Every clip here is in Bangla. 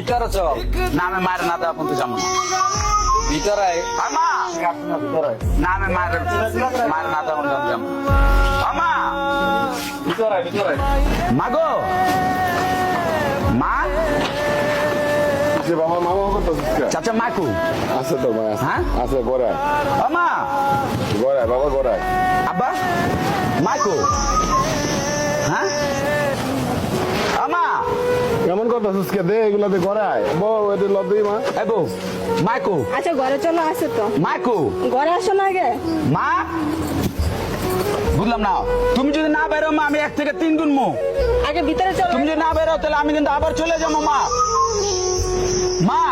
ভিতরে চল। না আমি মায়ের না দেওয়া পর্যন্ত যাবো না। ভিতরে আমা ভিতরে না আমি মায়ের না দেওয়া পর্যন্ত যাবো না। আমা ভিতরে ভিতরে মাগো মা যে বাবা মামা করতেছিস কে? চাচা মাকু আছে তো মা হ্যাঁ? আছে গড়ায় আমা গড়ায় বাবা গড়ায় আব্বা মাকু হ্যাঁ আমা কেমন করতেছিস কে? দে এগুলাতে গড়ায় বউ এটা লদ্দি মা এই বউ মাকু আচ্ছা ঘরে চলো আছে তো মাকু ঘরে আসো না আগে মা বুঝলাম না তুমি যদি না বেরো মা আমি 1 থেকে 3 গুণ মো আগে ভিতরে চলো তুমি যদি না বেরো তাহলে আমি কিন্তু আবার চলে যাবো মা মা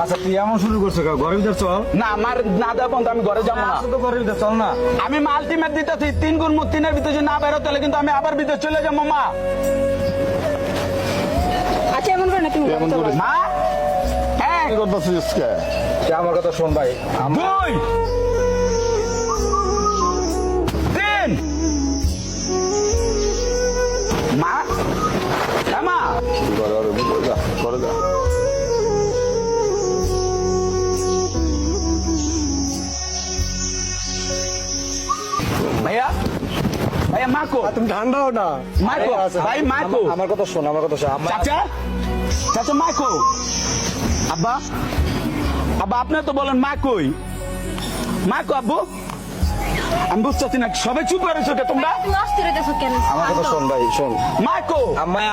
আচ্ছা তুই এমন শুরু করছো কেন? ঘরের ভিতর চল। না আমার না দেওয়া পর্যন্ত আমি ঘরে যাবো না আসো তো ঘরের ভিতর চল না। আমি আলটিমেট দিতেছি 3 গুণ মো 3 এর ভিতরে যদি না বেরো তাহলে কিন্তু আমি আবার ভিতরে চলে যাবো মা আচ্ছা এমন করে না তুমি ঘরে এমন চলো। করে- মা এক কি করতেছিস কে? তুই আমার কথা শোন ভাই। 2 3 মা হ্যাঁ মা ঘরে ঘরে যা ঘরে যা ভাইয়া ভাইয়া মাকো তুমি ঠান্ডাও না। মাকো ভাই মাকো আমার কথা শোন, আমার কথা শোন। চাচা চাচা মা কো আব্বা আব্বা আপনি তো বলেন মা কই মা কো আব্বু আমি বুঝতেছি না সবাই চুপ করে কে তোমরা তুমি অস্থির হইতেছো কেন আমার কথা শোন ভাই, শোন। মা কো আম্মায়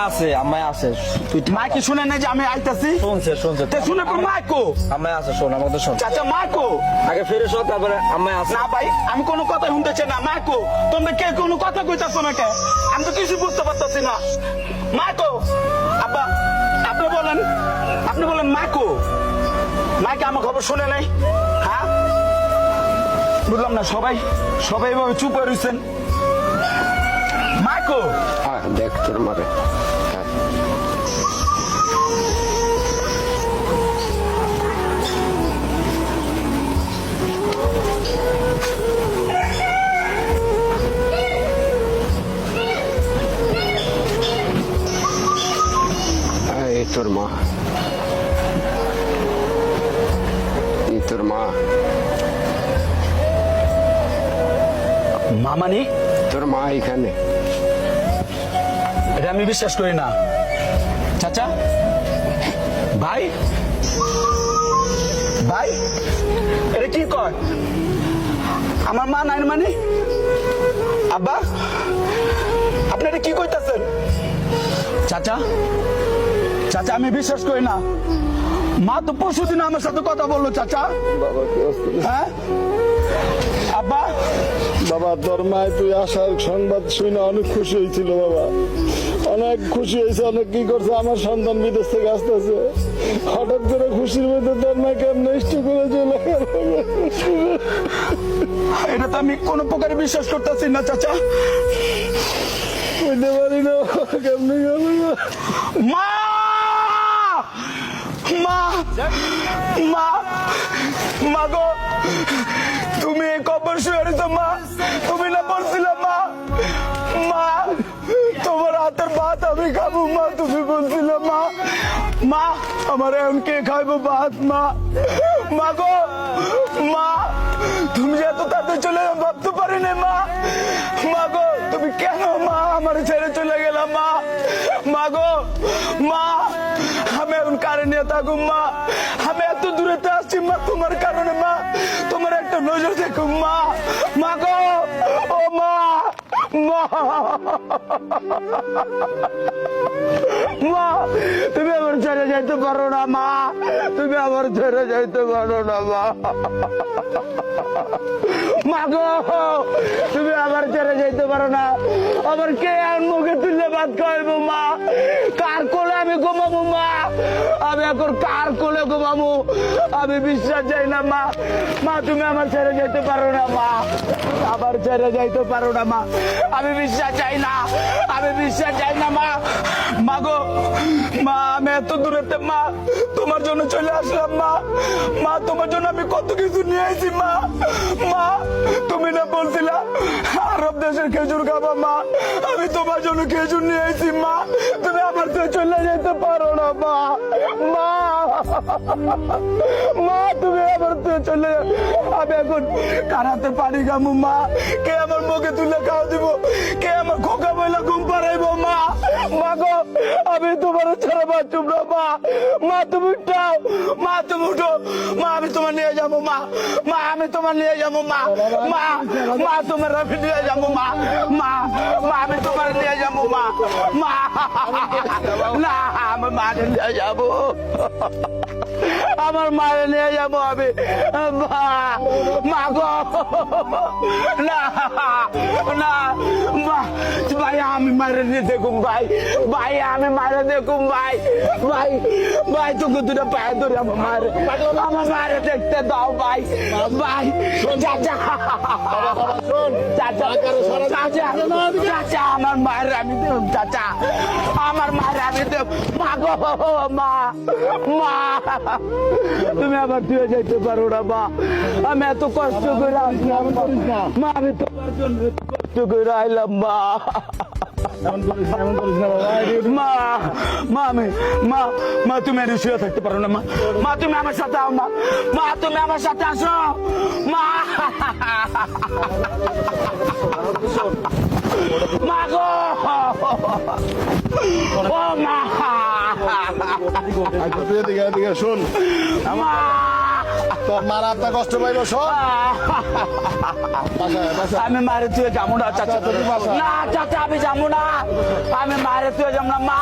আছে। তুই মা কি শুনে না যে আমি আইতাছি শুনছে। তে শুনে পর মা কো আম্মায় আছে, শোন আমার কথা শোন। চাচা মা কো আগে ফিরে শোন, তারপরে আম্মায় আছে। না ভাই আমি কোনো কথা শুনতেছি না মা কো তোমরা কে কোনো কথা কইতাছো না কে আমি তো কিছু বুঝতে পারতাছি না মা কো আব্বা আপনি বলেন মা কো মা কি আমার খবর শুনে নাই হ্যাঁ বুঝলাম না সবাই এভাবে চুপ হয়ে রয়েছেন মা কো দেখ তোর মারে এই তোর মা এই তোর মা মামানি তোর মা এখানে এটা আমি বিশ্বাস করি না চাচা ভাই এটা কি কয় আমার মা নাই মানে আব্বা আপনি এটা কি কইতাছেন চাচা আমি বিশ্বাস করি না মা তো পরশুদিন আমার সাথে কথা বললো চাচা বাবা কি অস্থির। হ্যাঁ আব্বা বাবা তোর মায় তুই আসার সংবাদ শুনে অনেক খুশি হয়েছিল বাবা অনেক খুশি হয়েছে অনেক কি করছে আমার সন্তান বিদেশ থেকে আসতেছে হঠাৎ করে খুশির মধ্যে তোর মা কেমন নষ্ট করে চলে গেল এটা তো আমি কোনো প্রকারে বিশ্বাস করতেছি না চাচা বুঝতে পারি না কেমন গেল মা মা মা মা গো তুমি এই কবর শুয়ে রয়েছো মা তুমি না বলছিলে মা তোমার হাতের ভাত আমি খাবো মা তুমি বলছিলে মা আমার এখন কে খাইবো ভাত মা গো মা তুমি যে এত তাড়াতাড়ি চলে যাবে ভাবতে পারি না মা গো তুমি কেন মা আমার ছেড়ে চলে গেলাম মা গো মা আমি এখন কারে নিয়ে থাকো মা আমি এত দূরেতে আসছি মা তোমার কারণে মা তোমার একটা নজর দেখো মা গো ও মা তুমি আমার ছেড়ে যাইতে পারো না মা তুমি আমার ছেড়ে যাইতে পারো না মা গো তুমি আমার ছেড়ে যাইতে পারো না আমার কে আর মুখে তুললে ভাত খাওয়াইবো মা কার কোলে আমি ঘুমাবো মা আমি এখন কার কোলে ঘুমাবো আমি বিশ্বাস যাই না মা তুমি আমার ছেড়ে যেতে পারো না মা আমার ছেড়ে যাইতে পারো না মা আমি বিশ্বাস চাই না মা গো মা আমি এত দূরেতে মা তোমার জন্য চলে আসলাম মা তোমার জন্য আমি কত কিছু নিয়ে আইছি মা তুমি না বলছিলা আরব দেশের খেজুর খাবা মা, আমি তোমার জন্য খেজুর নিয়ে এসেছি মা, তুমি আমার থেকে চলে যেতে পারো না মা। মা মা তুমি আমার থেকে চলে যাও, আমি এখন কারাতে পানি খামু মা, কে আমার মুখে তুলে খাওয়া দিব, কে আমার খোকা বইলা ঘুম পাড়াইবো মা। মা গো আমি তোমার ছাড়া বাঁচুম না মা। মা তুমি উঠাও, মা তুমি উঠো, মা আমি তোমার নিয়ে যাবো মা, মা আমি তোমার নিয়ে যাবো মা, মা মা তোমার আমি নিয়ে যাবো মা, মা মা আমি তোমার নিয়ে যাবো মা, মা না আমার মারে নিয়ে যাবো, আমার মারে নিয়ে যাবো আমি মা। মা গো না না মা, ভাই আমি মারে নিয়ে দেখুন ভাই, ভাই আমি মারে দেখুন ভাই, ভাই ভাই তোকে দুটো পায়ে ধরে আমার মারে দেখতে দাও ভাই, ভাই চাচা চাচা চাচা চাচা আমার মায়ের আমি দেব, চাচা আমার মায়ের আমি দেব। মা গো মা, মা তুমি আবার তুই যাইতে পারো না মা, আমি এত কষ্ট করে আসলাম মা, আমি তোমার জন্য এত কষ্ট করে আইলাম মা। মা মা আমি মা, মা তুমি আর শুয়ে থাকতে পারো না মা, মা তুমি আমার সাথে আও মা, মা তুমি আমার সাথে আসো মা। মা গো ও মা, এদিকে এদিকে শোন, মা তোর মারা আপনার কষ্ট পাইল শোন। আমি মারে তুই যাবো না চাচা, না চাচা আমি যাবো না, আমি মারে তুই যাবো না মা,